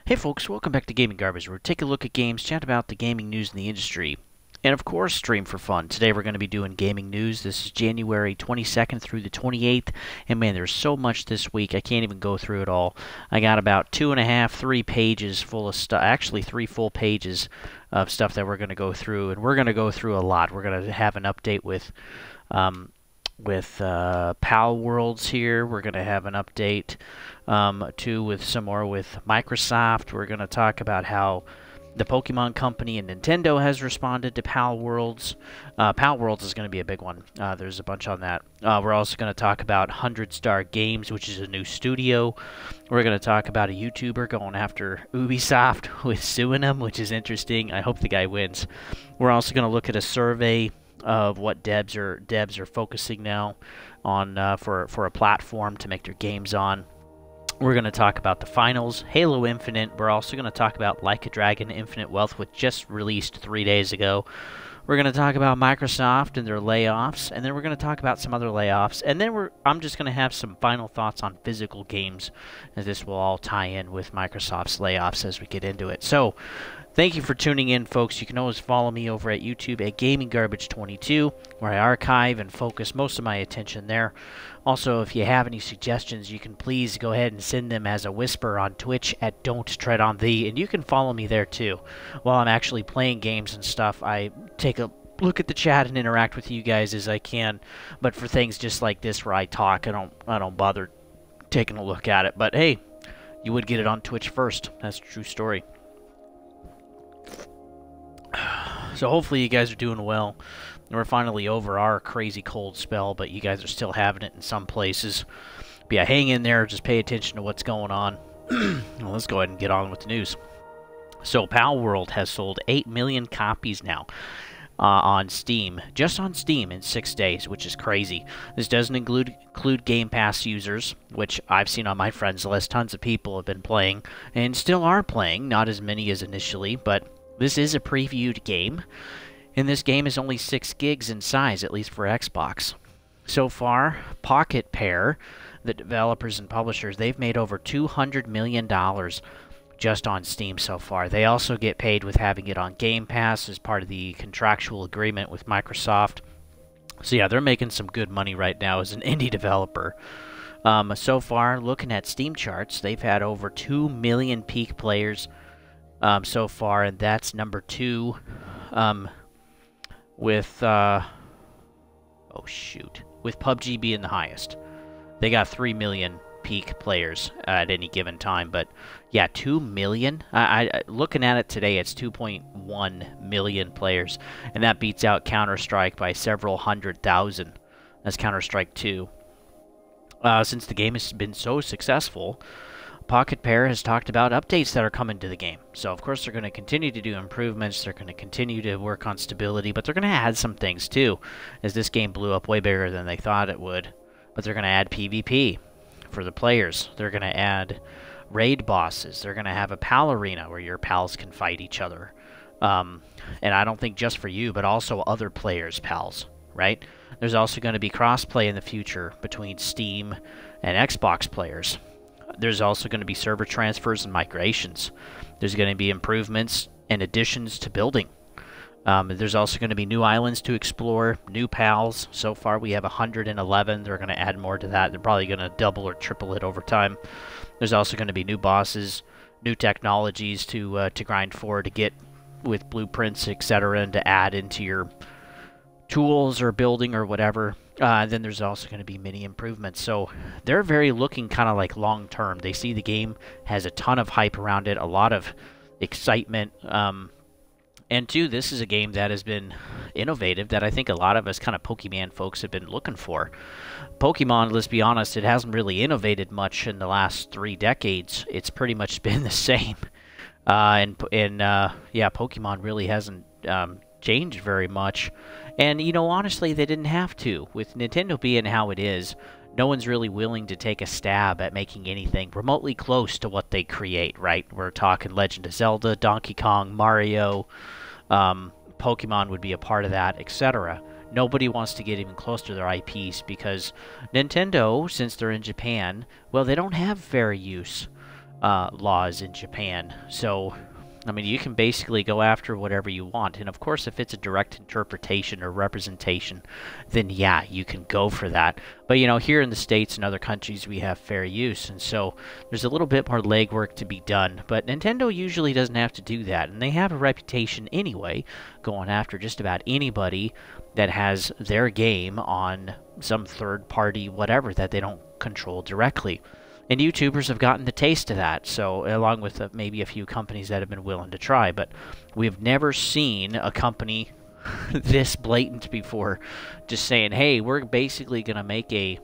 Hey folks, welcome back to Gaming Garbage, where we take a look at games, chat about the gaming news in the industry, and of course, stream for fun. Today we're going to be doing gaming news. This is January 22nd through the 28th, and man, there's so much this week, I can't even go through it all. I got about 2.5, 3 pages full of stuff, actually 3 full pages of stuff that we're going to go through, and we're going to go through a lot. We're going to have an update with PalWorlds here. We're going to have an update too with some more with Microsoft. We're going to talk about how the Pokemon Company and Nintendo has responded to PalWorlds. PalWorlds is going to be a big one. There's a bunch on that. We're also going to talk about 100 Star Games, which is a new studio. We're going to talk about a YouTuber going after Ubisoft with suing them, which is interesting. I hope the guy wins. We're also going to look at a survey of what devs are focusing now on for a platform to make their games on. We're going to talk about the finals, Halo Infinite. We're also going to talk about Like a Dragon Infinite Wealth, which just released 3 days ago. We're going to talk about Microsoft and their layoffs, and then we're going to talk about some other layoffs, and then I'm just going to have some final thoughts on physical games, as this will all tie in with Microsoft's layoffs as we get into it. So, thank you for tuning in, folks. You can always follow me over at YouTube at GamingGarbage22, where I archive and focus most of my attention there. Also, if you have any suggestions, you can please go ahead and send them as a whisper on Twitch at Don't Tread on Thee, and you can follow me there too. While I'm actually playing games and stuff, I take a look at the chat and interact with you guys as I can. But for things just like this where I talk, I don't bother taking a look at it. But hey, you would get it on Twitch first. That's a true story. So hopefully you guys are doing well. We're finally over our crazy cold spell, but you guys are still having it in some places. But yeah, hang in there. Just pay attention to what's going on. Well, let's go ahead and get on with the news. So PalWorld has sold 8 million copies now on Steam. Just on Steam in 6 days, which is crazy. This doesn't include Game Pass users, which I've seen on my friends list. Tons of people have been playing and still are playing. Not as many as initially, but this is a previewed game, and this game is only 6 gigs in size, at least for Xbox. So far, Pocket Pair, the developers and publishers, they've made over $200 million just on Steam so far. They also get paid with having it on Game Pass as part of the contractual agreement with Microsoft. So yeah, they're making some good money right now as an indie developer. So far, looking at Steam charts, they've had over 2 million peak players so far, and that's number 2 with with PUBG being the highest. They got 3 million peak players at any given time, but yeah, 2 million. I looking at it today, it's 2.1 million players, and that beats out Counter-Strike by several 100,000. That's Counter-Strike 2. Since the game has been so successful, Pocket Pair has talked about updates that are coming to the game. So, of course, they're going to continue to do improvements. They're going to continue to work on stability, but they're going to add some things, too, as this game blew up way bigger than they thought it would. But they're going to add PvP for the players. They're going to add raid bosses. They're going to have a pal arena where your pals can fight each other. And I don't think just for you, but also other players' pals, right? There's also going to be crossplay in the future between Steam and Xbox players. There's also going to be server transfers and migrations. There's going to be improvements and additions to building. There's also going to be new islands to explore, new pals. So far we have 111. They're going to add more to that. They're probably going to double or triple it over time. There's also going to be new bosses, new technologies to grind for, to get with blueprints, etc., and to add into your tools or building or whatever. Then there's also going to be mini improvements. So they're very looking kind of like long term. They see the game has a ton of hype around it, a lot of excitement. And two, this is a game that has been innovative that I think a lot of us kind of Pokemon folks have been looking for. Pokemon, let's be honest, it hasn't really innovated much in the last 3 decades. It's pretty much been the same. Yeah, Pokemon really hasn't changed very much. And, you know, honestly, they didn't have to. With Nintendo being how it is, no one's really willing to take a stab at making anything remotely close to what they create, right? We're talking Legend of Zelda, Donkey Kong, Mario, Pokemon would be a part of that, etc. Nobody wants to get even close to their IPs because Nintendo, since they're in Japan, well, they don't have fair use laws in Japan. So, I mean, you can basically go after whatever you want. And of course, if it's a direct interpretation or representation, then yeah, you can go for that. But, you know, here in the States and other countries, we have fair use. And so there's a little bit more legwork to be done. But Nintendo usually doesn't have to do that. And they have a reputation anyway, going after just about anybody that has their game on some third party whatever that they don't control directly. And YouTubers have gotten the taste of that, so along with maybe a few companies that have been willing to try. But we've never seen a company this blatant before, just saying, hey, we're basically going to make a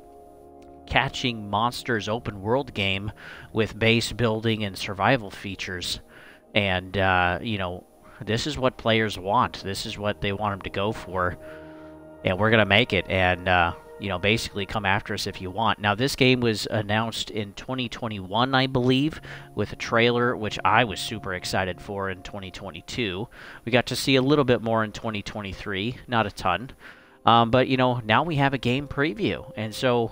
catching monsters open world game with base building and survival features. And, you know, this is what players want. This is what they want them to go for. And we're going to make it. And, you know, basically come after us if you want. Now, this game was announced in 2021, I believe, with a trailer, which I was super excited for in 2022. We got to see a little bit more in 2023, not a ton. But, you know, now we have a game preview. And so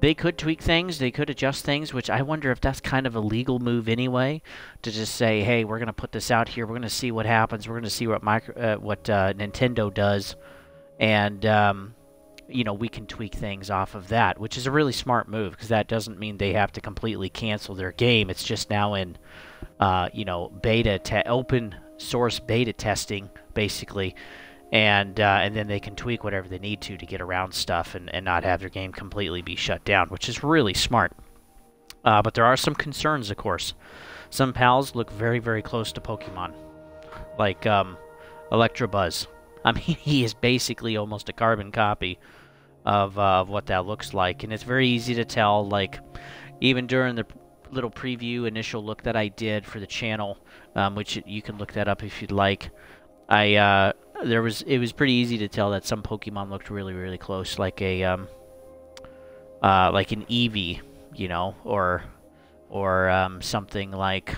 they could tweak things, they could adjust things, which I wonder if that's kind of a legal move anyway, to just say, hey, we're going to put this out here, we're going to see what happens, we're going to see what Nintendo does, and you know, we can tweak things off of that, which is a really smart move, because that doesn't mean they have to completely cancel their game. It's just now in, you know, open source beta testing, basically, and then they can tweak whatever they need to get around stuff and not have their game completely be shut down, which is really smart. But there are some concerns, of course. Some pals look very, very close to Pokemon, like Electabuzz. I mean, he is basically almost a carbon copy of what that looks like. And it's very easy to tell, like, even during the little preview initial look that I did for the channel, which you can look that up if you'd like, it was pretty easy to tell that some Pokemon looked really, really close, like like an Eevee, you know, or something like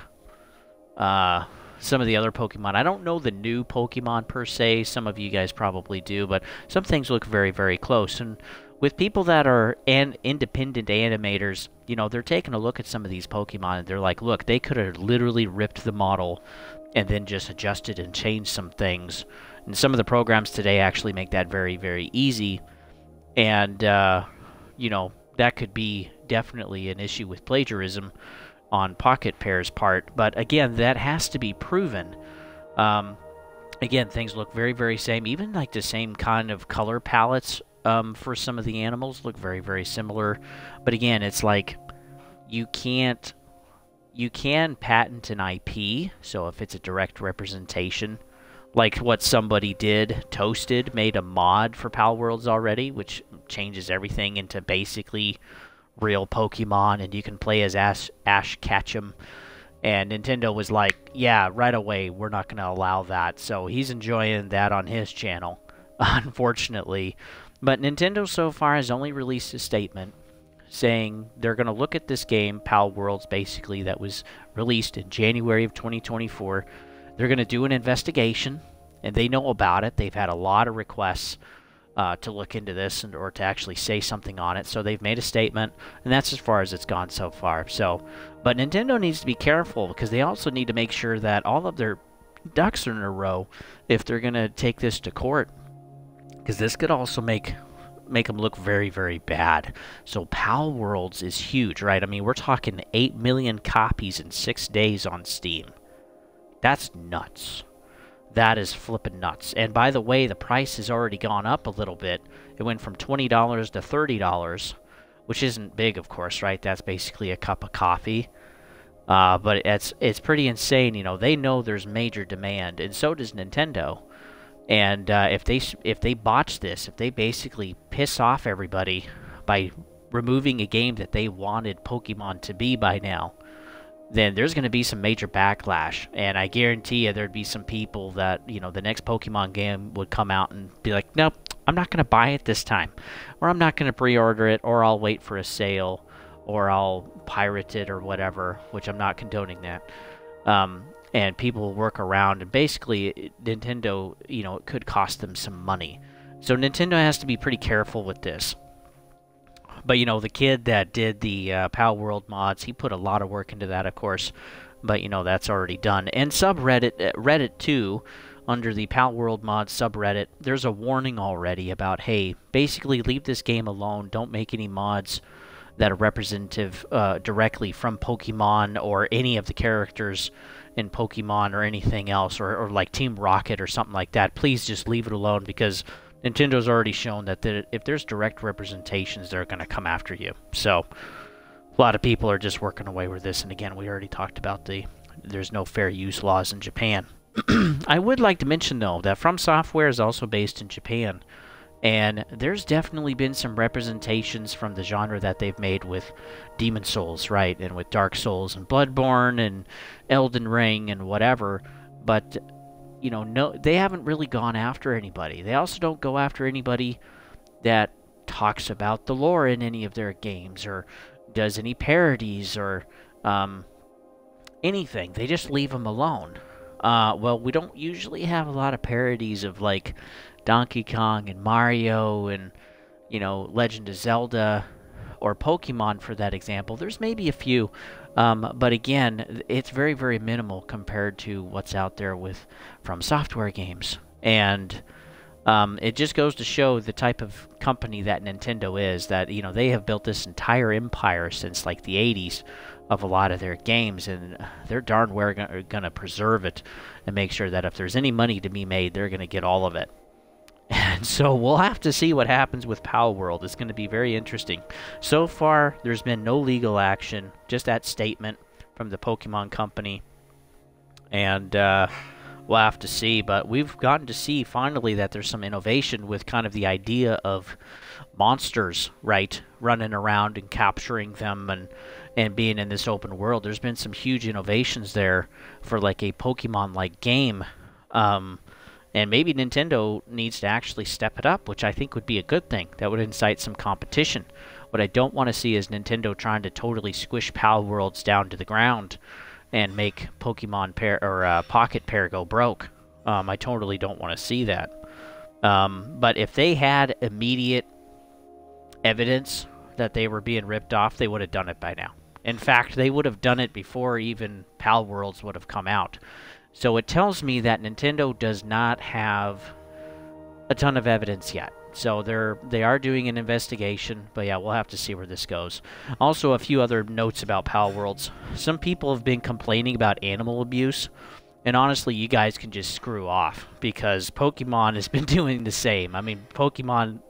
some of the other Pokemon. I don't know the new Pokemon per se. Some of you guys probably do, but some things look very, very close. And with people that are independent animators, you know, they're taking a look at some of these Pokemon and they're like, look, they could have literally ripped the model and then just adjusted and changed some things. And some of the programs today actually make that very, very easy. And, you know, that could be definitely an issue with plagiarism on Pocket Pair's part, but again, that has to be proven. Again, things look very, very same. Even like the same kind of color palettes for some of the animals look very, very similar. But again, it's like you can patent an IP. So if it's a direct representation, like what somebody did, Toasted made a mod for PalWorlds already, which changes everything into basically real Pokemon, and you can play as Ash Ketchum. And Nintendo was like, yeah, right away, we're not going to allow that. So he's enjoying that on his channel, unfortunately. But Nintendo so far has only released a statement saying they're going to look at this game, PalWorlds, basically, that was released in January of 2024. They're going to do an investigation, and they know about it. They've had a lot of requests to look into this or to actually say something on it. So they've made a statement, and that's as far as it's gone so far. So, but Nintendo needs to be careful, because they also need to make sure that all of their ducks are in a row if they're going to take this to court, because this could also make them look very, very bad. So PalWorlds is huge, right? I mean, we're talking 8 million copies in 6 days on Steam. That's nuts. That is flippin' nuts. And by the way, the price has already gone up a little bit. It went from $20 to $30, which isn't big, of course, right? That's basically a cup of coffee. But it's pretty insane. You know, they know there's major demand, and so does Nintendo. And if they botch this, if they basically piss off everybody by removing a game that they wanted Pokemon to be by now, then there's going to be some major backlash. And I guarantee you there'd be some people that, you know, the next Pokemon game would come out and be like, nope, I'm not going to buy it this time. Or I'm not going to pre-order it, or I'll wait for a sale, or I'll pirate it or whatever, which I'm not condoning that. And people will work around, and basically Nintendo, you know, it could cost them some money. So Nintendo has to be pretty careful with this. But, you know, the kid that did the PalWorld mods, he put a lot of work into that, of course. But, you know, that's already done. And subreddit, Reddit too, under the PalWorld mod subreddit, there's a warning already about, hey, basically leave this game alone. Don't make any mods that are representative directly from Pokemon or any of the characters in Pokemon or anything else, or like Team Rocket or something like that. Please just leave it alone, because Nintendo's already shown that if there's direct representations, they're going to come after you. So a lot of people are just working away with this. And again, we already talked about there's no fair use laws in Japan. I would like to mention, though, that From Software is also based in Japan. And there's definitely been some representations from the genre that they've made with Demon Souls, right? And with Dark Souls and Bloodborne and Elden Ring and whatever. But, you know, no, they haven't really gone after anybody. They also don't go after anybody that talks about the lore in any of their games or does any parodies or anything. They just leave them alone. Well, we don't usually have a lot of parodies of, like, Donkey Kong and Mario and, you know, Legend of Zelda or Pokemon for that example. There's maybe a few, but again, it's very, very minimal compared to what's out there with From Software games. And it just goes to show the type of company that Nintendo is, that, you know, they have built this entire empire since, like, the 80s of a lot of their games, and they're darn well going to preserve it and make sure that if there's any money to be made, they're going to get all of it. And so we'll have to see what happens with PalWorld. It's going to be very interesting. So far, there's been no legal action, just that statement from the Pokemon Company. And we'll have to see. But we've gotten to see, finally, that there's some innovation with kind of the idea of monsters, right? Running around and capturing them and being in this open world. There's been some huge innovations there for, like, a Pokemon-like game. And maybe Nintendo needs to actually step it up, which I think would be a good thing. That would incite some competition. What I don't want to see is Nintendo trying to totally squish PalWorlds down to the ground and make Pokemon Pair or Pocket Pair go broke. I totally don't want to see that. But if they had immediate evidence that they were being ripped off, they would have done it by now. In fact, they would have done it before even PalWorlds would have come out. So it tells me that Nintendo does not have a ton of evidence yet. So they are doing an investigation, but yeah, we'll have to see where this goes. Also, a few other notes about PalWorlds. Some people have been complaining about animal abuse, and honestly, you guys can just screw off, because Pokemon has been doing the same. I mean, Pokemon,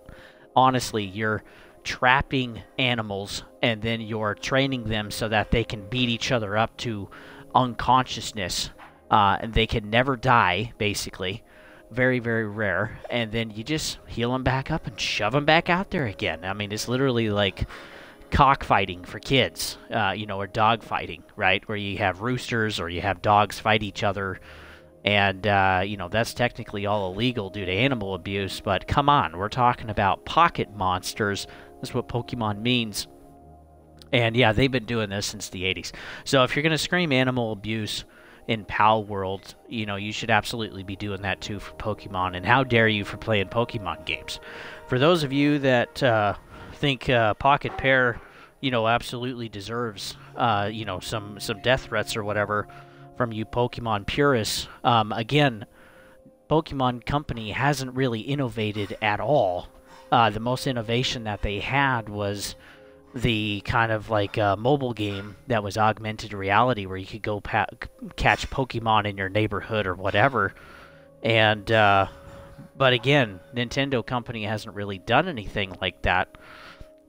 honestly, you're trapping animals, and then you're training them so that they can beat each other up to unconsciousness. And they can never die, basically. Very, very rare. And then you just heal them back up and shove them back out there again. I mean, it's literally like cockfighting for kids, you know, or dog fighting, right? Where you have roosters or you have dogs fight each other. And, you know, that's technically all illegal due to animal abuse. But come on, we're talking about pocket monsters. That's what Pokemon means. And, yeah, they've been doing this since the 80s. So if you're going to scream animal abuse in PalWorld, you know, you should absolutely be doing that too for Pokemon. And how dare you for playing Pokemon games? For those of you that think Pocket Pair, you know, absolutely deserves, you know, some death threats or whatever from you Pokemon purists, again, Pokemon Company hasn't really innovated at all. The most innovation that they had was the kind of like mobile game that was augmented reality, where you could go catch Pokemon in your neighborhood or whatever. And but again, Nintendo Company hasn't really done anything like that.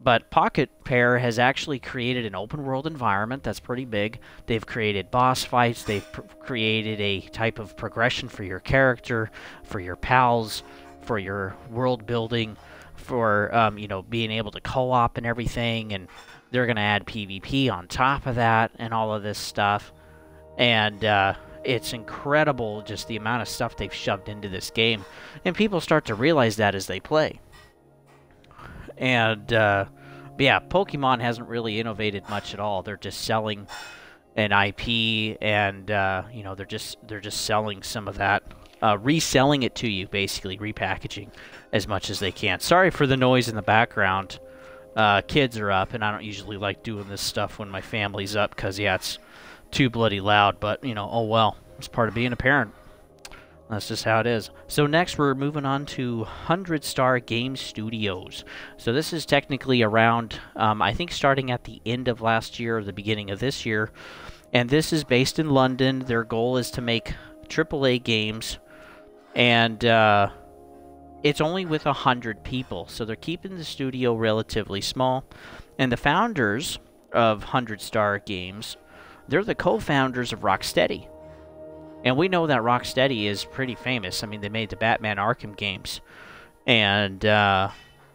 But Pocket Pair has actually created an open world environment that's pretty big. They've created boss fights. They've created a type of progression for your character, for your pals, for your world building, for you know, being able to co-op and everything. And they're going to add PvP on top of that and all of this stuff. And it's incredible just the amount of stuff they've shoved into this game. And people start to realize that as they play. And yeah, Pokemon hasn't really innovated much at all. They're just selling an IP, and you know, they're just selling some of that, reselling it to you, basically repackaging as much as they can. Sorry for the noise in the background. kids are up, and I don't usually like doing this stuff when my family's up because, yeah, it's too bloody loud. But, you know, oh well. It's part of being a parent. That's just how it is. So next we're moving on to 100 Star Game Studios. So this is technically around, I think starting at the end of last year or the beginning of this year. And this is based in London. Their goal is to make AAA games. And it's only with 100 people. So they're keeping the studio relatively small. And the founders of 100 Star Games, they're the co-founders of RockSteady. And we know that RockSteady is pretty famous. I mean, they made the Batman Arkham games. And,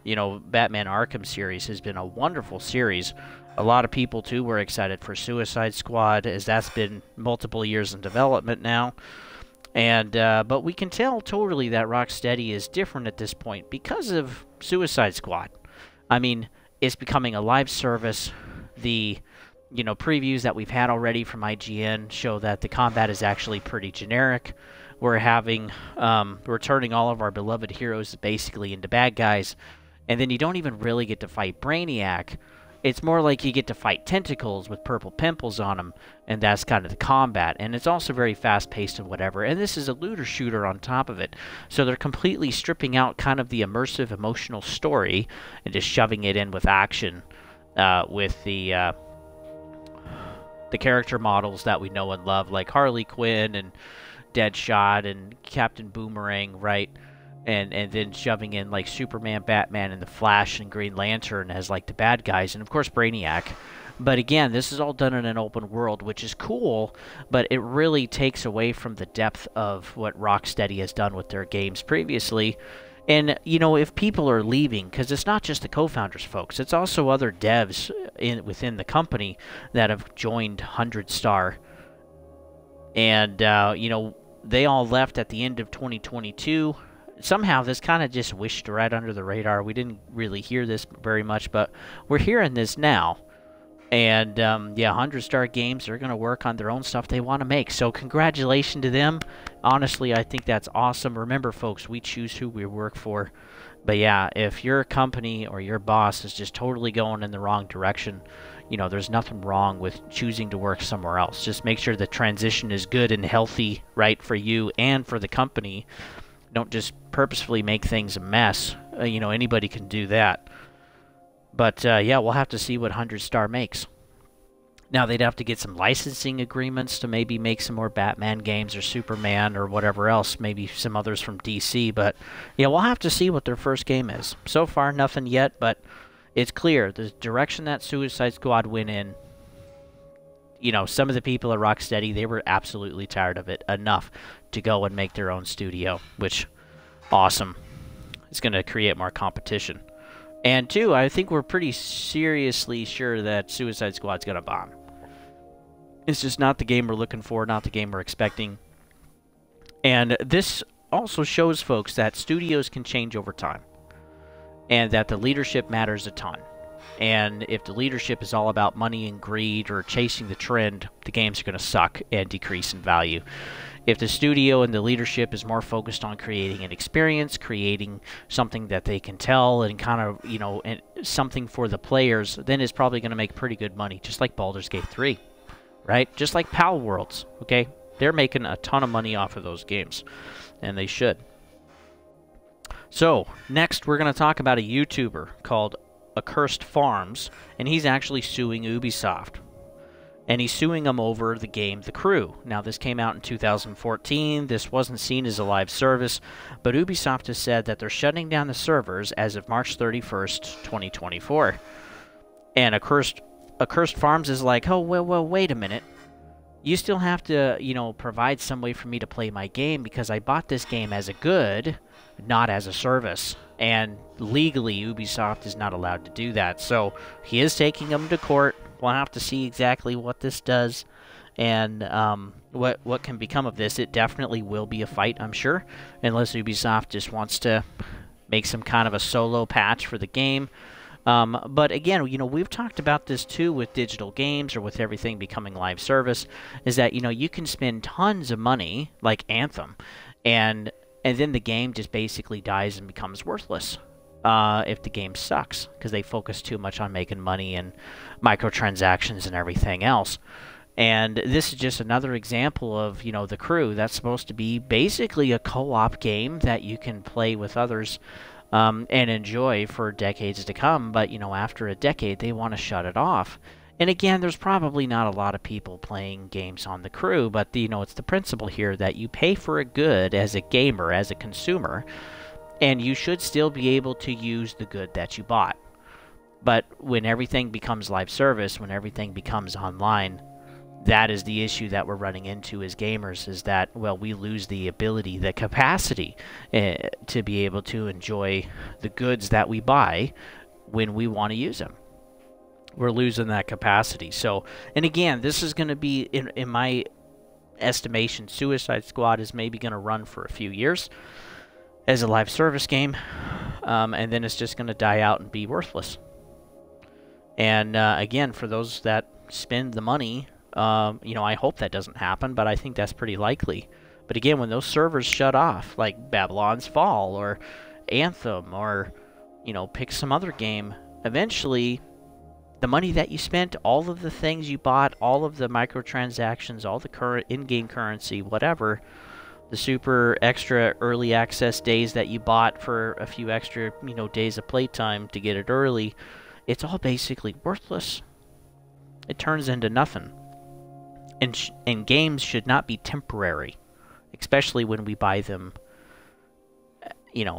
you know, Batman Arkham series has been a wonderful series. A lot of people, too, were excited for Suicide Squad, as that's been multiple years in development now. And, but we can tell totally that RockSteady is different at this point because of Suicide Squad. I mean, it's becoming a live service. The previews that we've had already from IGN show that the combat is actually pretty generic. We're turning all of our beloved heroes basically into bad guys, and then you don't even really get to fight Brainiac. It's more like you get to fight tentacles with purple pimples on them, and that's kind of the combat. And it's also very fast-paced and whatever. And this is a looter shooter on top of it. So they're completely stripping out kind of the immersive, emotional story and just shoving it in with action with the character models that we know and love, like Harley Quinn and Deadshot and Captain Boomerang, right? And then shoving in like Superman, Batman, and the Flash and Green Lantern as like the bad guys, and of course Brainiac. But again, this is all done in an open world, which is cool, but it really takes away from the depth of what RockSteady has done with their games previously. And, you know, if people are leaving, because it's not just the co-founders, folks, it's also other devs within the company that have joined 100 Star. And, you know, they all left at the end of 2022. Somehow this kind of just wished right under the radar. We didn't really hear this very much, but we're hearing this now. And, yeah, 100 Star Games are going to work on their own stuff they want to make. So congratulations to them. Honestly, I think that's awesome. Remember, folks, we choose who we work for. But, yeah, if your company or your boss is just totally going in the wrong direction, you know, there's nothing wrong with choosing to work somewhere else. Just make sure the transition is good and healthy, right, for you and for the company. Don't just purposefully make things a mess. You know, anybody can do that. But, yeah, we'll have to see what 100 Star makes. Now, they'd have to get some licensing agreements to maybe make some more Batman games or Superman or whatever else, maybe some others from DC. But, yeah, we'll have to see what their first game is. So far, nothing yet, but it's clear. The direction that Suicide Squad went in, you know, some of the people at RockSteady, they were absolutely tired of it enough to go and make their own studio, which, awesome. It's going to create more competition. And two, I think we're pretty seriously sure that Suicide Squad's going to bomb. It's just not the game we're looking for, not the game we're expecting. And this also shows folks that studios can change over time. And that the leadership matters a ton. And if the leadership is all about money and greed or chasing the trend, the games are going to suck and decrease in value. If the studio and the leadership is more focused on creating an experience, creating something that they can tell and kind of, you know, something for the players, then it's probably going to make pretty good money, just like Baldur's Gate 3, right? Just like PalWorlds, okay? They're making a ton of money off of those games, and they should. So, next we're going to talk about a YouTuber called Accursed Farms, and he's actually suing Ubisoft. And he's suing them over the game The Crew. Now, this came out in 2014. This wasn't seen as a live service, but Ubisoft has said that they're shutting down the servers as of March 31st, 2024. And Accursed Farms is like, oh, well, wait a minute. You still have to, you know, provide some way for me to play my game because I bought this game as a good, not as a service. And legally, Ubisoft is not allowed to do that. So he is taking them to court. We'll have to see exactly what this does and what can become of this. It definitely will be a fight, I'm sure, unless Ubisoft just wants to make some kind of a solo patch for the game. But again, you know, we've talked about this too with digital games or with everything becoming live service, is that, you know, you can spend tons of money, like Anthem, and then the game just basically dies and becomes worthless. if the game sucks, because they focus too much on making money and microtransactions and everything else. And this is just another example of, The Crew. That's supposed to be basically a co-op game that you can play with others and enjoy for decades to come. But, after a decade, they want to shut it off. And again, there's probably not a lot of people playing games on The Crew, but, it's the principle here that you pay for a good as a gamer, as a consumer, and you should still be able to use the good that you bought. But when everything becomes live service, when everything becomes online, that is the issue that we're running into as gamers, is that, we lose the ability, the capacity to be able to enjoy the goods that we buy when we want to use them. We're losing that capacity. So, and again, this is going to be, in my estimation, Suicide Squad is maybe going to run for a few years as a live service game, and then it's just going to die out and be worthless. And again, for those that spend the money, I hope that doesn't happen, but I think that's pretty likely. But again, when those servers shut off, like Babylon's Fall or Anthem, or pick some other game, eventually the money that you spent, all of the things you bought, all of the microtransactions, all the current in-game currency, whatever, the super extra early access days that you bought for a few extra days of playtime to get it early, it's all basically worthless. It turns into nothing. And games should not be temporary, especially when we buy them,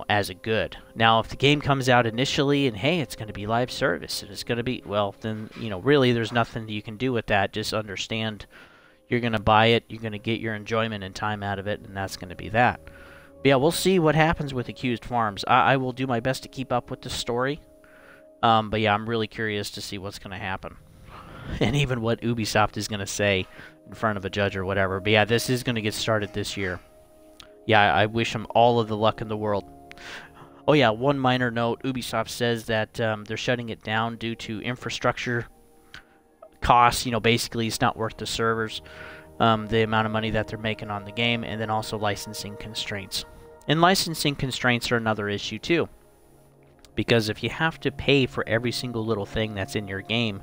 as a good. Now, if the game comes out initially and, hey, it's going to be live service, and it's going to be, then, really there's nothing you can do with that. Just understand you're going to buy it, you're going to get your enjoyment and time out of it, and that's going to be that. But yeah, we'll see what happens with Accused Farms. I will do my best to keep up with the story. But yeah, I'm really curious to see what's going to happen. And even what Ubisoft is going to say in front of a judge or whatever. But yeah, this is going to get started this year. Yeah, I wish them all of the luck in the world. Oh yeah, one minor note. Ubisoft says that they're shutting it down due to infrastructure costs. Basically it's not worth the servers, the amount of money that they're making on the game, and then also licensing constraints. And licensing constraints are another issue too. Because if you have to pay for every single little thing that's in your game,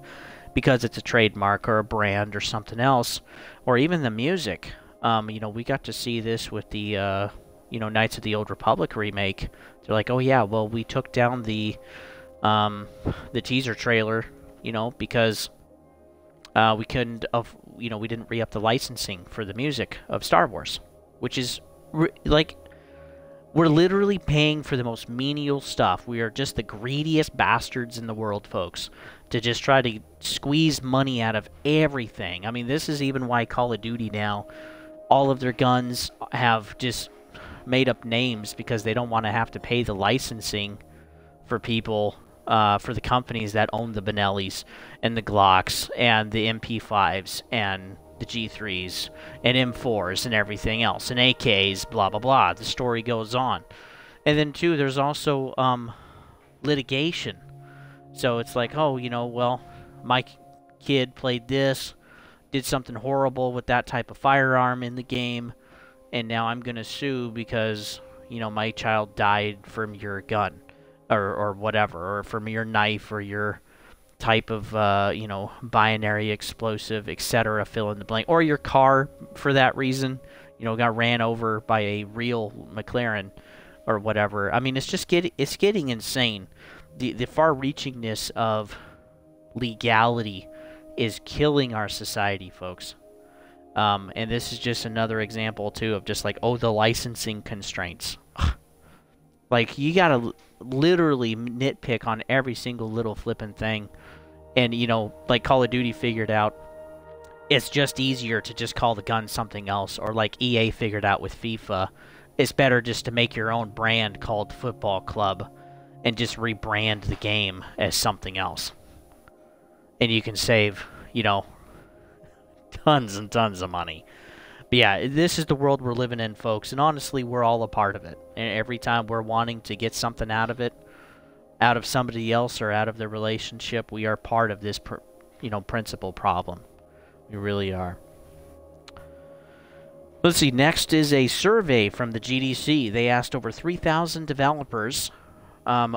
because it's a trademark or a brand or something else, or even the music. We got to see this with the, Knights of the Old Republic remake. They're like, oh yeah, we took down the teaser trailer, because we couldn't, we didn't re-up the licensing for the music of Star Wars, which is, we're literally paying for the most menial stuff. We are just the greediest bastards in the world, folks, to just try to squeeze money out of everything. I mean, this is even why Call of Duty now, all of their guns have just made up names because they don't want to have to pay the licensing for people, for the companies that own the Benellis and the Glocks and the MP5s and the G3s and M4s and everything else, and AKs, blah, blah, blah. The story goes on. And then, too, there's also litigation. So it's like, oh, my kid played this, did something horrible with that type of firearm in the game, and now I'm going to sue because, my child died from your gun or whatever, or from your knife or your type of, binary explosive, etc., fill in the blank. Or your car, for that reason, got ran over by a real McLaren or whatever. I mean, it's getting insane. The far-reachingness of legality is killing our society, folks. And this is just another example, too, of just like, the licensing constraints. Like, you gotta literally nitpick on every single little flippin' thing. And, like Call of Duty figured out, it's just easier to just call the gun something else. Or like EA figured out with FIFA, it's better just to make your own brand called Football Club and just rebrand the game as something else. And you can save, tons and tons of money. But yeah, this is the world we're living in, folks. And honestly, we're all a part of it. And every time we're wanting to get something out of it, out of somebody else or out of their relationship, we are part of this, principal problem. We really are. Let's see, next is a survey from the GDC. They asked over 3,000 developers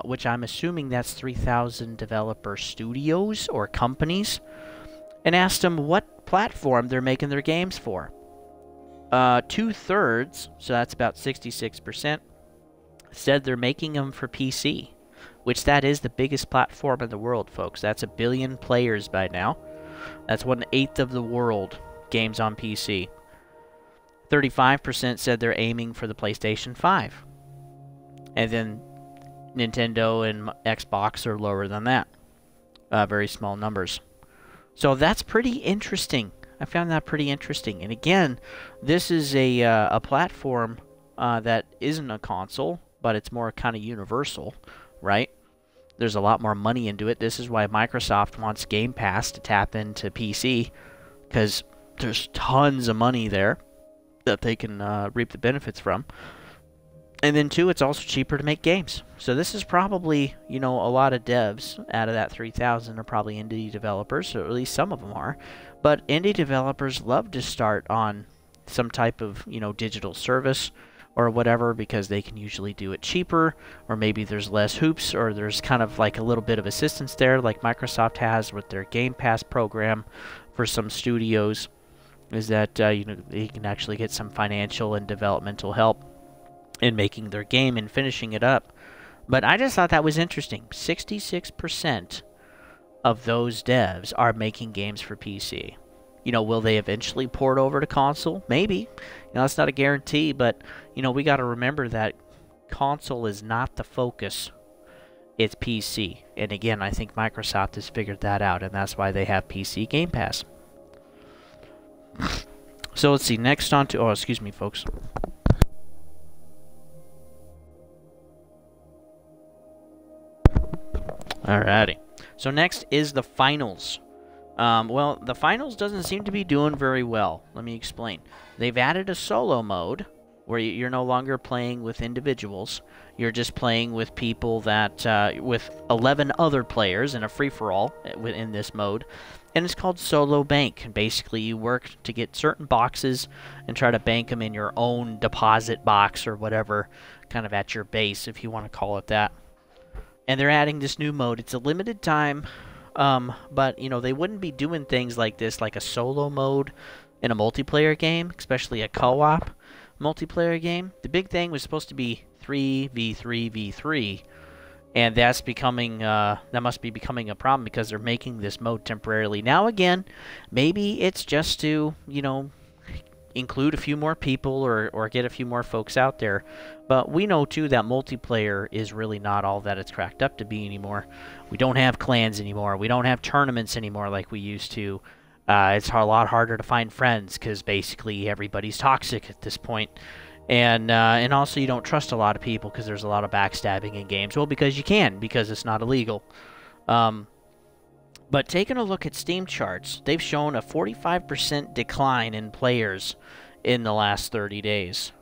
which I'm assuming that's 3,000 developer studios or companies, and asked them what platform they're making their games for. 2/3, so that's about 66%, said they're making them for PC, which that is the biggest platform in the world, folks. That's 1 billion players by now. That's 1/8 of the world games on PC. 35% said they're aiming for the PlayStation 5. And then Nintendo and Xbox are lower than that. Very small numbers. So that's pretty interesting. I found that pretty interesting. And again, this is a platform that isn't a console, but it's more kind of universal, right? There's a lot more money into it. This is why Microsoft wants Game Pass to tap into PC, because there's tons of money there that they can reap the benefits from. And then, too, it's also cheaper to make games. So this is probably, a lot of devs out of that 3,000 are probably indie developers, or at least some of them are. But indie developers love to start on some type of, digital service or whatever, because they can usually do it cheaper, or maybe there's less hoops, or there's kind of like a little bit of assistance there, like Microsoft has with their Game Pass program for some studios, is that, they can actually get some financial and developmental help in making their game and finishing it up. But I just thought that was interesting. 66% of those devs are making games for PC. Will they eventually port over to console? Maybe. That's not a guarantee, but, we got to remember that console is not the focus. It's PC. And again, I think Microsoft has figured that out, and that's why they have PC Game Pass. So let's see, next on to... Oh, excuse me, folks. Alrighty. So next is the finals. Well, the finals doesn't seem to be doing very well. Let me explain. They've added a solo mode where you're no longer playing with individuals. You're just playing with people that, with 11 other players in a free-for-all in this mode. And it's called Solo Bank. And basically, you work to get certain boxes and try to bank them in your own deposit box or whatever, kind of at your base, if you want to call it that. And they're adding this new mode. It's a limited time, but, they wouldn't be doing things like this, like a solo mode in a multiplayer game, especially a co-op multiplayer game. The big thing was supposed to be 3v3v3, and that's becoming, that must be becoming a problem because they're making this mode temporarily. Now, again, maybe it's just to, include a few more people or get a few more folks out there. But we know, too, that multiplayer is really not all that it's cracked up to be anymore. We don't have clans anymore. We don't have tournaments anymore like we used to. It's a lot harder to find friends because basically everybody's toxic at this point. And also you don't trust a lot of people because there's a lot of backstabbing in games. Well, because you can, because it's not illegal. But taking a look at Steam charts, they've shown a 45% decline in players in the last 30 days,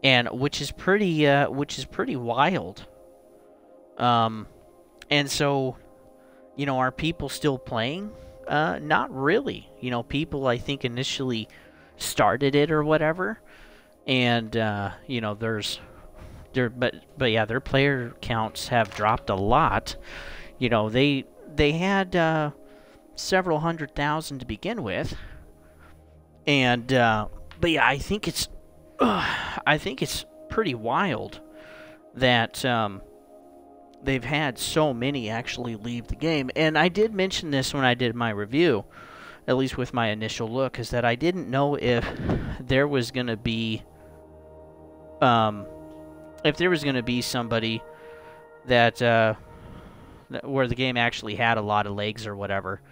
and which is pretty wild. And so, are people still playing? Not really. People I think initially started it or whatever, and but yeah, their player counts have dropped a lot. They had several 100,000 to begin with, and but yeah, I think it's pretty wild that they've had so many actually leave the game. And I did mention this when I did my review, at least with my initial look, is that I didn't know if there was going to be somebody that where the game actually had a lot of legs or whatever,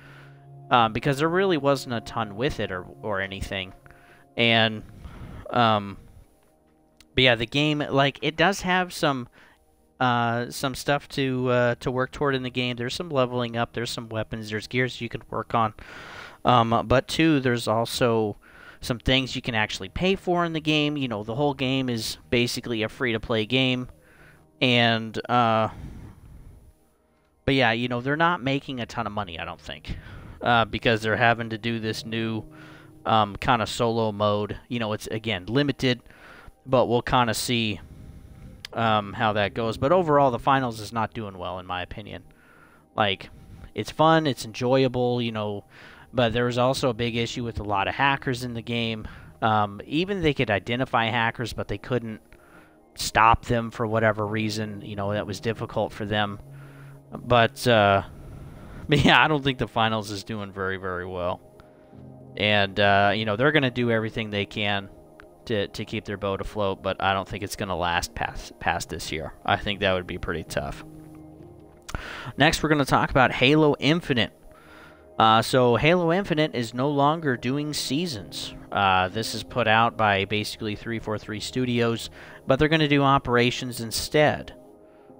because there really wasn't a ton with it or anything. And but yeah, the game, like, it does have some stuff to work toward in the game. There's some leveling up, there's some weapons, there's gears you can work on, but too, there's also some things you can actually pay for in the game. The whole game is basically a free-to-play game, and but yeah, they're not making a ton of money, I don't think, because they're having to do this new kind of solo mode. It's, again, limited, but we'll kind of see how that goes. But overall, the finals is not doing well, in my opinion. Like, it's fun, it's enjoyable, you know, but there was also a big issue with a lot of hackers in the game. Even they could identify hackers, but they couldn't stop them for whatever reason. You know, that was difficult for them. But yeah, I don't think the finals is doing very, very well. And, you know, they're going to do everything they can to keep their boat afloat, but I don't think it's going to last past this year. I think that would be pretty tough. Next, we're going to talk about Halo Infinite. So Halo Infinite is no longer doing seasons. This is put out by basically 343 Studios, but they're going to do operations instead.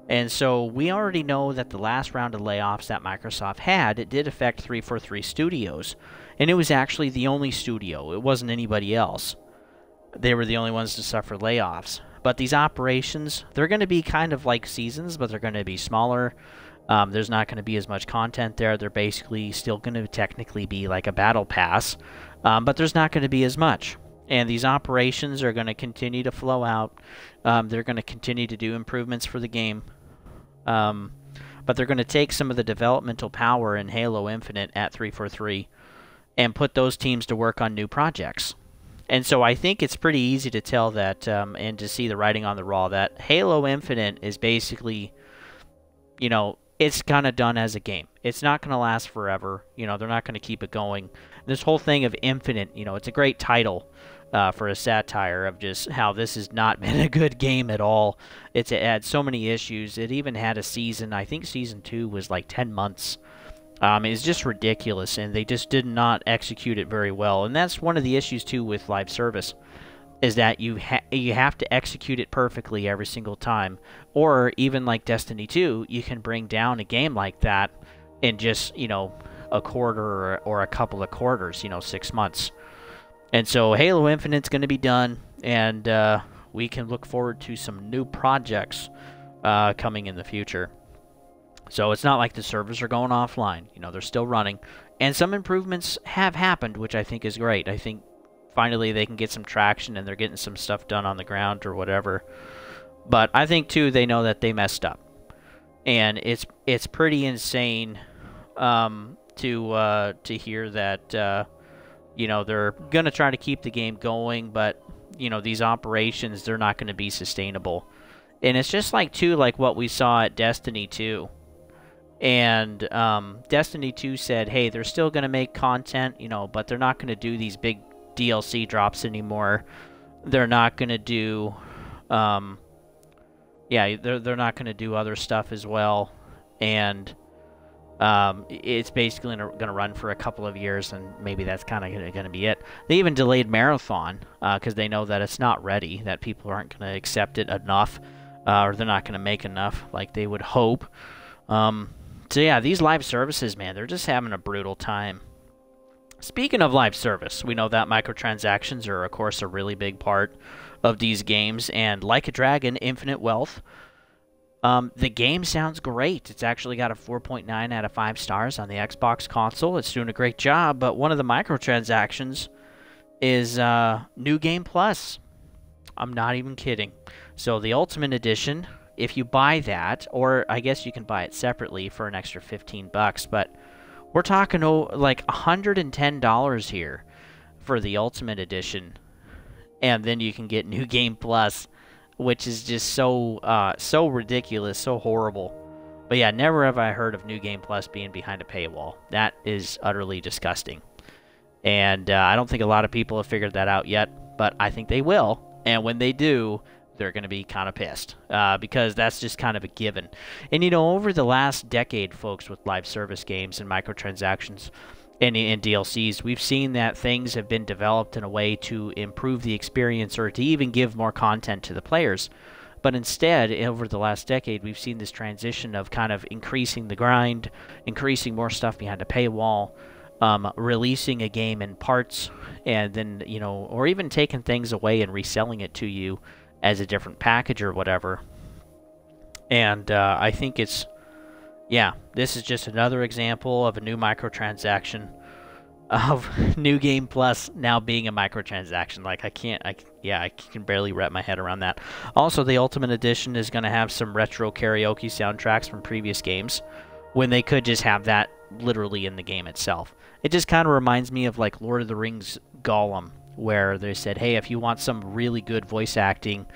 And so we already know that the last round of layoffs that Microsoft had, it did affect 343 Studios. And it was actually the only studio. It wasn't anybody else. They were the only ones to suffer layoffs. But these operations, they're going to be kind of like seasons, but they're going to be smaller. There's not going to be as much content there. They're basically still going to technically be like a battle pass, but there's not going to be as much. And these operations are going to continue to flow out. They're going to continue to do improvements for the game. But they're going to take some of the developmental power in Halo Infinite at 343 and put those teams to work on new projects. And so I think it's pretty easy to tell that, and to see the writing on the wall, that Halo Infinite is basically, you know, it's kind of done as a game. It's not going to last forever. You know, they're not going to keep it going. This whole thing of Infinite, you know, it's a great title for a satire of just how this has not been a good game at all. It had so many issues. It even had a season. I think Season 2 was like 10 months. It's just ridiculous, and they just did not execute it very well. And that's one of the issues, too, with live service, is that you have to execute it perfectly every single time. Or even like Destiny 2, you can bring down a game like that in just, you know, a quarter or a couple of quarters, you know, 6 months. And so Halo Infinite's going to be done, and we can look forward to some new projects coming in the future. So it's not like the servers are going offline. You know, they're still running. And some improvements have happened, which I think is great. I think finally they can get some traction and they're getting some stuff done on the ground or whatever. But I think, too, they know that they messed up. And it's pretty insane to hear that, you know, they're going to try to keep the game going, but, you know, these operations, they're not going to be sustainable. And it's just like, too, like what we saw at Destiny 2. And Destiny 2 said, hey, they're still going to make content, you know, but they're not going to do these big DLC drops anymore. They're not going to do, they're not going to do other stuff as well. And it's basically going to run for a couple of years, and maybe that's kind of going to be it. They even delayed Marathon because they know that it's not ready, that people aren't going to accept it enough, or they're not going to make enough like they would hope. So yeah, these live services, man, they're just having a brutal time. Speaking of live service, we know that microtransactions are, of course, a really big part of these games, and Like a Dragon, Infinite Wealth, the game sounds great. It's actually got a 4.9 out of 5 stars on the Xbox console. It's doing a great job, but one of the microtransactions is New Game Plus. I'm not even kidding. So the Ultimate Edition, if you buy that, or I guess you can buy it separately for an extra $15, but we're talking like $110 here for the Ultimate Edition, and then you can get New Game Plus, which is just so ridiculous, so horrible. But yeah, never have I heard of New Game Plus being behind a paywall. That is utterly disgusting. And I don't think a lot of people have figured that out yet, but I think they will. And when they do, they're going to be kind of pissed because that's just kind of a given. And, you know, over the last decade, folks, with live service games and microtransactions and DLCs, we've seen that things have been developed in a way to improve the experience or to even give more content to the players. But instead, over the last decade, we've seen this transition of kind of increasing the grind, increasing more stuff behind a paywall, releasing a game in parts, and then, you know, or even taking things away and reselling it to you as a different package or whatever. And I think it's, yeah, this is just another example of a new microtransaction. of New Game Plus now being a microtransaction. Like, I can barely wrap my head around that. Also, the Ultimate Edition is going to have some retro karaoke soundtracks from previous games when they could just have that literally in the game itself. It just kind of reminds me of like Lord of the Rings Gollum, where they said, hey, if you want some really good voice acting,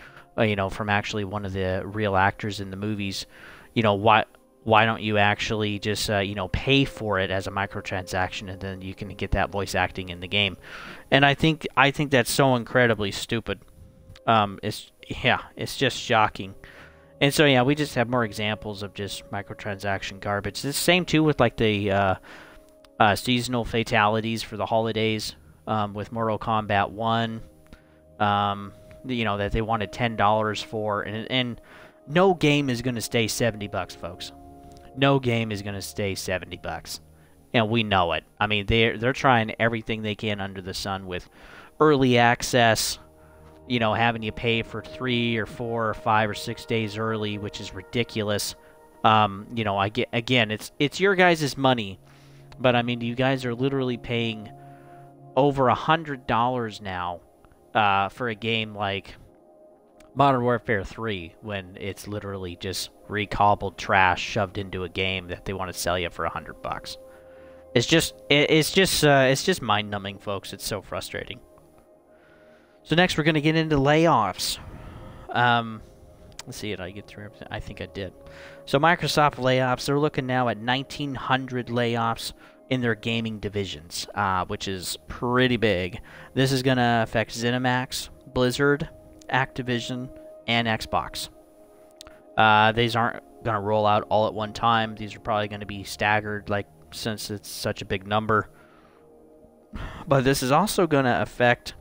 from actually one of the real actors in the movies, why don't you actually just pay for it as a microtransaction, and then you can get that voice acting in the game. And I think that's so incredibly stupid. It's just shocking. And so yeah, we just have more examples of just microtransaction garbage. It's the same too with like the seasonal fatalities for the holidays, with Mortal Kombat 1, that they wanted $10 for, and no game is going to stay $70, folks. No game is going to stay $70, and we know it. I mean, they're trying everything they can under the sun with early access, having you pay for 3 or 4 or 5 or 6 days early, which is ridiculous. It's your guys' money, but I mean, you guys are literally paying over $100 now for a game like Modern Warfare 3, when it's literally just recobbled trash shoved into a game that they want to sell you for $100. It's just mind-numbing, folks. It's so frustrating. So next, we're going to get into layoffs. Let's see, did I get through everything? I think I did. So Microsoft layoffs, they're looking now at 1,900 layoffs in their gaming divisions, which is pretty big. This is going to affect ZeniMax, Blizzard, Activision, and Xbox. These aren't going to roll out all at one time. These are probably going to be staggered, since it's such a big number. But this is also going to affect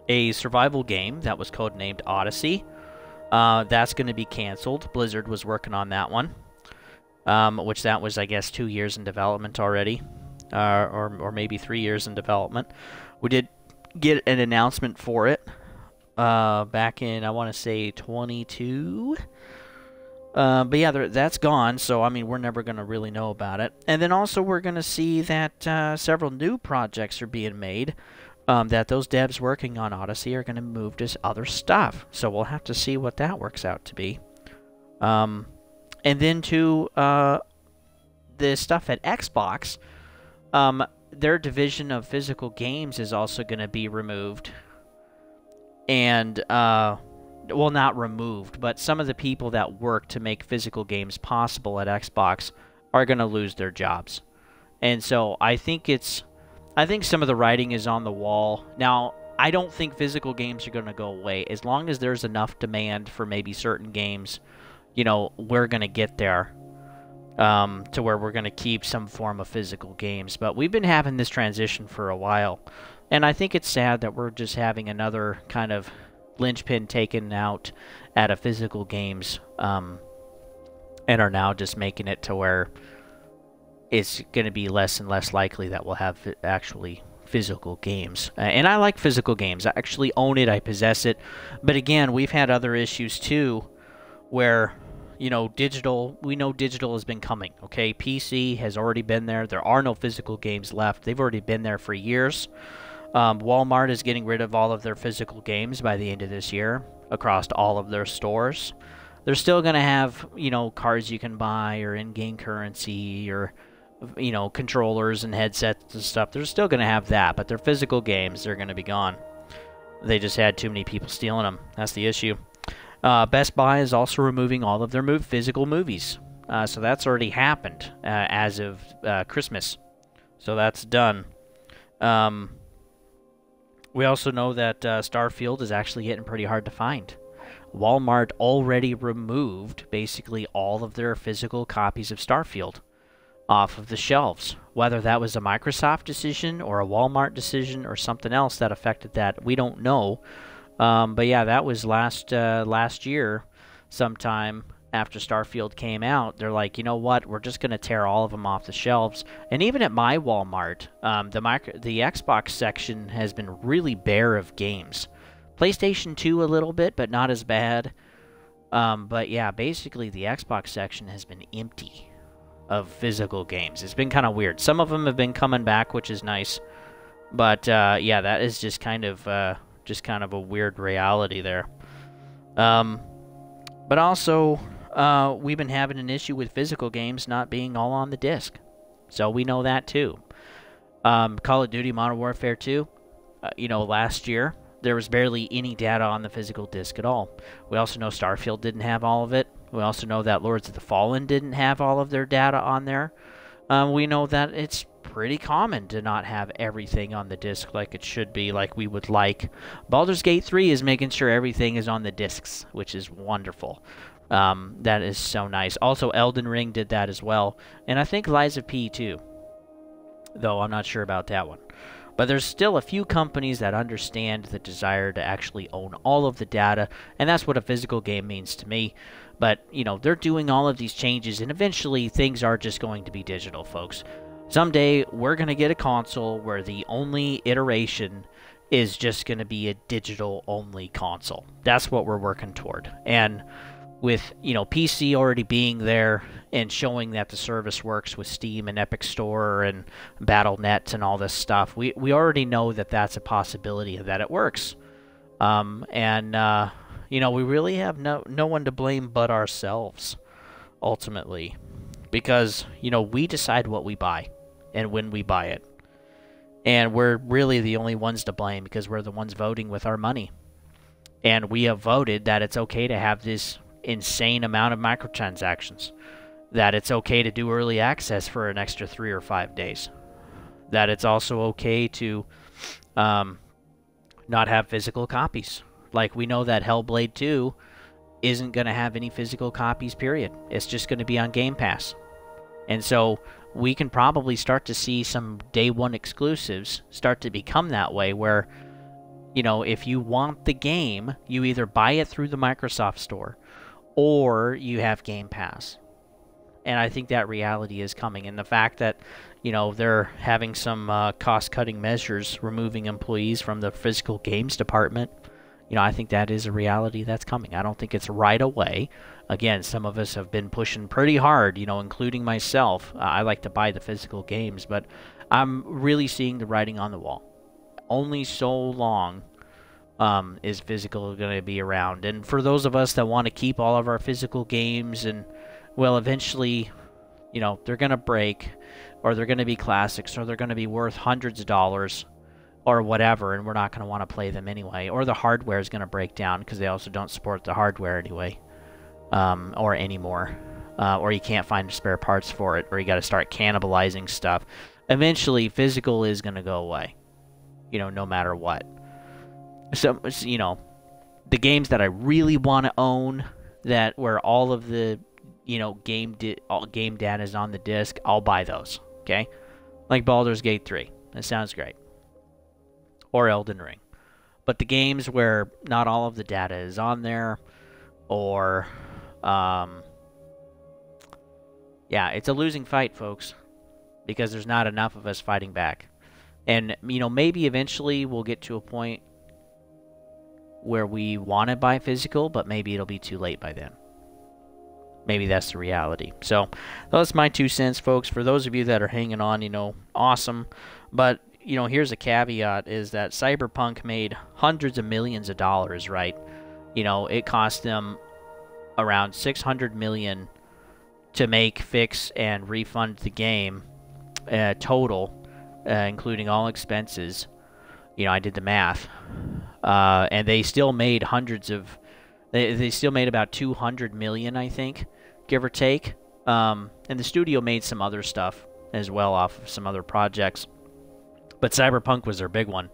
a survival game that was codenamed Odyssey. That's going to be canceled. Blizzard was working on that one, which that was, I guess, 2 years in development already, or maybe 3 years in development. We did get an announcement for it back in, I want to say, 22. But yeah, that's gone, so I mean, we're never going to really know about it. And then also we're going to see that several new projects are being made, that those devs working on Odyssey are going to move to other stuff. So we'll have to see what that works out to be. And then to the stuff at Xbox, their division of physical games is also going to be removed. And, well, not removed, but some of the people that work to make physical games possible at Xbox are going to lose their jobs. And so I think some of the writing is on the wall. Now, I don't think physical games are going to go away. As long as there's enough demand for maybe certain games, we're going to get there, to where we're going to keep some form of physical games. But we've been having this transition for a while. And I think it's sad that we're just having another kind of linchpin taken out out of physical games, and are now just making it to where it's going to be less and less likely that we'll have actually physical games. And I like physical games. I actually own it. I possess it. But again, we've had other issues too where, we know digital has been coming, okay? PC has already been there. There are no physical games left. They've already been there for years. Walmart is getting rid of all of their physical games by the end of this year across all of their stores. They're still going to have, cards you can buy, or in-game currency, or, controllers and headsets and stuff. They're still going to have that, but their physical games, they're going to be gone. They just had too many people stealing them. That's the issue. Best Buy is also removing all of their physical movies. So that's already happened as of Christmas. So that's done. We also know that Starfield is actually getting pretty hard to find. Walmart already removed basically all of their physical copies of Starfield off of the shelves. Whether that was a Microsoft decision or a Walmart decision or something else that affected that, we don't know. But yeah, that was last year sometime after Starfield came out. They're like, you know what, we're just going to tear all of them off the shelves. And even at my Walmart, the Xbox section has been really bare of games. PlayStation 2 a little bit, but not as bad. But yeah, basically the Xbox section has been empty. of physical games. It's been kind of weird. Some of them have been coming back, which is nice. But yeah, that is just kind of a weird reality there. But also, we've been having an issue with physical games not being all on the disc. So we know that too. Call of Duty Modern Warfare 2, last year, there was barely any data on the physical disc at all. We also know Starfield didn't have all of it. We also know that Lords of the Fallen didn't have all of their data on there. We know that it's pretty common to not have everything on the disc like it should be, like we would like. Baldur's Gate 3 is making sure everything is on the discs, which is wonderful. That is so nice. Also, Elden Ring did that as well. And I think Lies of P too, though I'm not sure about that one. But there's still a few companies that understand the desire to actually own all of the data, and that's what a physical game means to me. But, they're doing all of these changes, and eventually things are just going to be digital, folks. Someday, we're going to get a console where the only iteration is just going to be a digital-only console. That's what we're working toward. And with, PC already being there and showing that the service works with Steam and Epic Store and Battle.net and all this stuff, we already know that that's a possibility and that it works. We really have no one to blame but ourselves, ultimately. Because, we decide what we buy and when we buy it. And we're really the only ones to blame because we're the ones voting with our money. And we have voted that it's okay to have this insane amount of microtransactions, that it's okay to do early access for an extra 3 or 5 days, that it's also okay to not have physical copies. Like, we know that Hellblade 2 isn't going to have any physical copies, period. It's just going to be on Game Pass. And so we can probably start to see some day one exclusives start to become that way, where, if you want the game, you either buy it through the Microsoft Store or you have Game Pass. And I think that reality is coming. And the fact that, they're having some cost-cutting measures, removing employees from the physical games department, I think that is a reality that's coming. I don't think it's right away. Again, some of us have been pushing pretty hard, including myself. I like to buy the physical games, but I'm really seeing the writing on the wall. Only so long is physical going to be around. And for those of us that want to keep all of our physical games, and, well, eventually, they're going to break, or they're going to be classics, or they're going to be worth hundreds of dollars, or whatever, and we're not going to want to play them anyway. Or the hardware is going to break down because they also don't support the hardware anyway, or anymore. Or you can't find spare parts for it, or you got to start cannibalizing stuff. Eventually, physical is going to go away, no matter what. So, the games that I really want to own, where all of the, game data is on the disc, I'll buy those, okay? Like Baldur's Gate 3. That sounds great. Or Elden Ring. But the games where not all of the data is on there, or, it's a losing fight, folks, because there's not enough of us fighting back. And, maybe eventually we'll get to a point where we want to buy physical, but maybe it'll be too late by then. Maybe that's the reality. So, that's my 2 cents, folks. For those of you that are hanging on, awesome. But, here's a caveat, is that Cyberpunk made hundreds of millions of dollars, right? It cost them around $600 million to make, fix, and refund the game total, including all expenses. I did the math. And they still made they still made about 200 million, I think, give or take. And the studio made some other stuff as well off of some other projects. But Cyberpunk was their big one,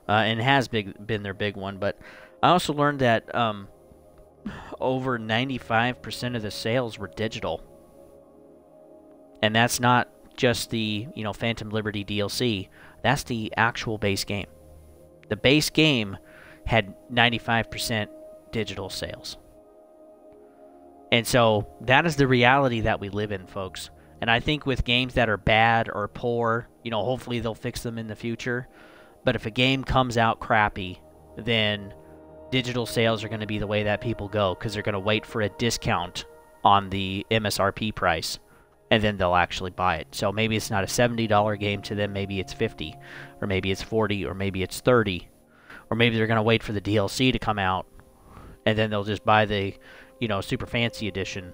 and has been their big one. But I also learned that over 95% of the sales were digital. And that's not just the, Phantom Liberty DLC. That's the actual base game. The base game had 95% digital sales. And so that is the reality that we live in, folks. And I think with games that are bad or poor, hopefully they'll fix them in the future. But if a game comes out crappy, then digital sales are going to be the way that people go, because they're going to wait for a discount on the MSRP price and then they'll actually buy it. So maybe it's not a $70 game to them, maybe it's 50, or maybe it's 40, or maybe it's 30, or maybe they're going to wait for the DLC to come out, and then they'll just buy the, super fancy edition.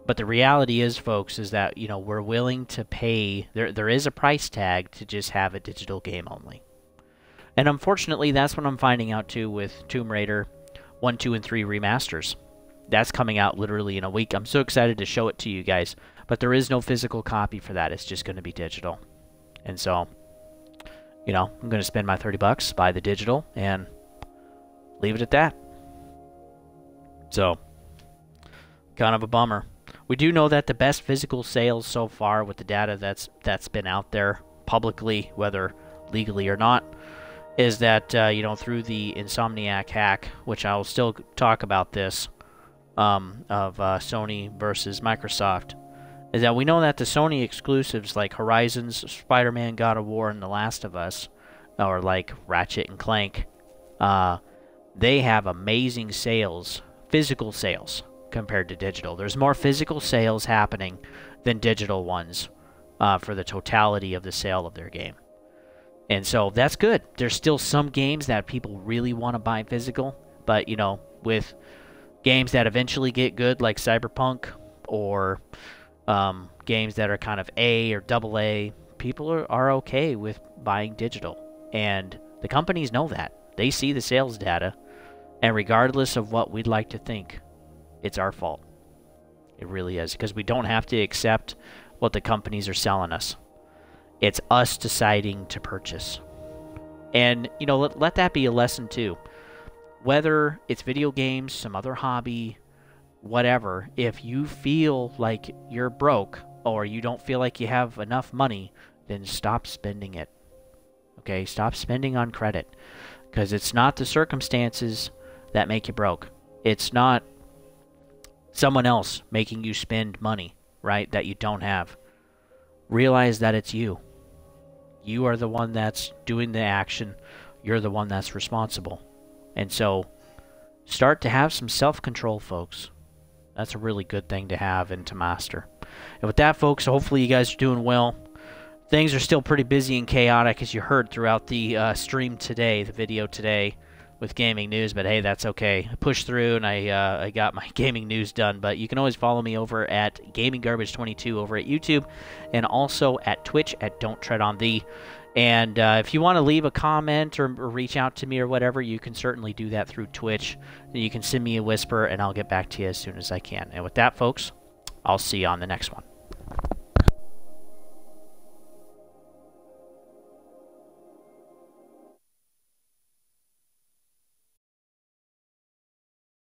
But the reality is, folks, is that, we're willing to pay, there is a price tag to just have a digital game only. And unfortunately, that's what I'm finding out too with Tomb Raider 1, 2, and 3 remasters. That's coming out literally in a week. I'm so excited to show it to you guys. But there is no physical copy for that. It's just going to be digital. And so, I'm going to spend my $30, buy the digital, and leave it at that. So, kind of a bummer. We do know that the best physical sales so far with the data that's been out there publicly, whether legally or not, is that, through the Insomniac hack, which I'll still talk about this, of Sony versus Microsoft, is that we know that the Sony exclusives like Horizons, Spider-Man, God of War, and The Last of Us, or like Ratchet and Clank, they have amazing sales, physical sales, compared to digital. There's more physical sales happening than digital ones for the totality of the sale of their game. And so that's good. There's still some games that people really want to buy physical, but, with games that eventually get good, like Cyberpunk, or games that are kind of A or double A, people are okay with buying digital. And the companies know that. They see the sales data, and regardless of what we'd like to think, it's our fault. It really is, because we don't have to accept what the companies are selling us. It's us deciding to purchase. And, let that be a lesson too. Whether it's video games, some other hobby, whatever, if you feel like you're broke or you don't feel like you have enough money, then stop spending it. Okay, stop spending on credit, because it's not the circumstances that make you broke. It's not someone else making you spend money, right, that you don't have. Realize that it's you. You are the one that's doing the action. You're the one that's responsible. And so, start to have some self-control, folks. That's a really good thing to have and to master. And with that, folks, hopefully you guys are doing well. Things are still pretty busy and chaotic, as you heard throughout the stream today, the video today, with gaming news. But hey, that's okay. I pushed through and I got my gaming news done. But you can always follow me over at GamingGarbage22 over at YouTube, and also at Twitch at Don't Tread on Thee. And if you want to leave a comment or reach out to me or whatever, you can certainly do that through Twitch. You can send me a whisper, and I'll get back to you as soon as I can. And with that, folks, I'll see you on the next one.